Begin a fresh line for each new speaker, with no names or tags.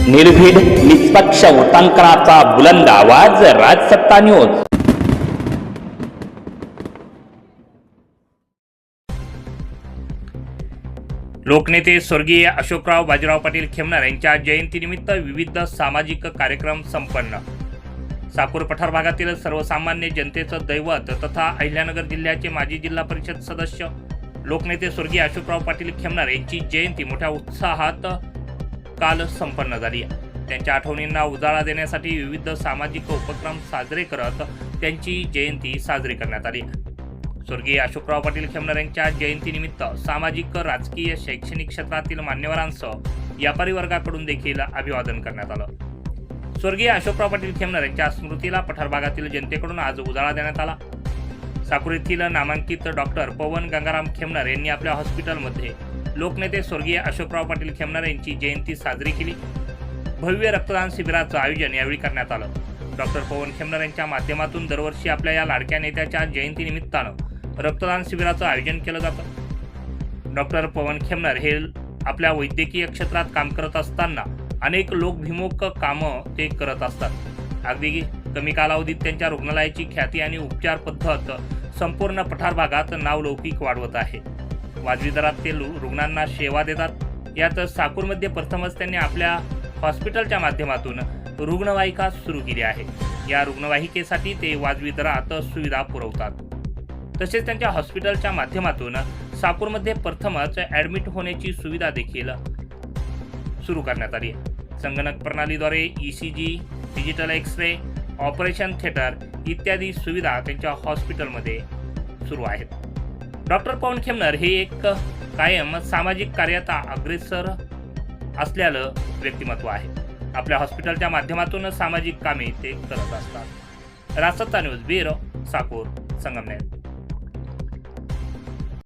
निर्भीड निष्पक्ष वृत्तांकनाचा बुलंद आवाज, राजसत्ता न्यूज।
लोकनेते स्वर्गीय अशोकराव बाजीराव पाटील खेमनार यांच्या जयंतीनिमित्त विविध सामाजिक कार्यक्रम संपन्न। साकूर पठार भागातील सर्वसामान्य जनतेचं दैवत तथा अहिल्यानगर जिल्ह्याचे माजी जिल्हा परिषद सदस्य लोकनेते स्वर्गीय अशोकराव पाटील खेमनार यांची जयंती मोठ्या उत्साहात काल संपन्न झाली। त्यांच्या आठवणींना उजाळा देण्यासाठी विविध सामाजिक उपक्रम साजरे करत त्यांची जयंती साजरी करण्यात आली। स्वर्गीय अशोकराव पाटील खेमनार यांच्या जयंतीनिमित्त सामाजिक, राजकीय, शैक्षणिक क्षेत्रातील मान्यवरांसह व्यापारी वर्गाकडून देखील अभिवादन करण्यात आलं। स्वर्गीय अशोकराव पाटील खेमनार यांच्या स्मृतीला पठार भागातील जनतेकडून आज उजाळा देण्यात आला। साकूर येथील नामांकित डॉक्टर पवन गंगाराम खेमनार यांनी आपल्या हॉस्पिटलमध्ये लोकनेते स्वर्गीय अशोकराव पाटील खेमनार यांची जयंती साजरी केली। भव्य रक्तदान शिबिराचं आयोजन यावेळी करण्यात आलं। डॉक्टर पवन खेमनार यांच्या माध्यमातून दरवर्षी आपल्या या लाडक्या नेत्याच्या जयंतीनिमित्तानं रक्तदान शिबिराचं आयोजन केलं जातं। डॉक्टर पवन खेमनार हे आपल्या वैद्यकीय क्षेत्रात काम करत असताना अनेक लोकभिमुख कामं ते करत असतात। अगदी कमी कालावधीत त्यांच्या रुग्णालयाची ख्याती आणि उपचार पद्धत संपूर्ण पठार भागात नावलौकिक वाढवत आहे। वाजवी दरात ते रुग्णांना सेवा देतात। यात साकूरमध्ये प्रथमच त्यांनी आपल्या हॉस्पिटलच्या माध्यमातून रुग्णवाहिका सुरू केली आहे। या रुग्णवाहिकेसाठी ते वाजवी दरात सुविधा पुरवतात। तसेच त्यांच्या हॉस्पिटलच्या माध्यमातून साकूरमध्ये प्रथमच ॲडमिट होण्याची सुविधा देखील सुरू करण्यात आली आहे। संगणक प्रणालीद्वारे ECG, digital x ray, operation theatre इत्यादी सुविधा त्यांच्या हॉस्पिटलमध्ये सुरू आहेत। डॉक्टर पवन खेमनार हे एक कायम सामाजिक कार्यात अग्रेसर असलेलं व्यक्तिमत्व आहे। आपल्या हॉस्पिटलच्या माध्यमातून सामाजिक कामे ते करत असतात। राजसत्ता न्यूज, ब्युरो, साकूर, संगमनेर।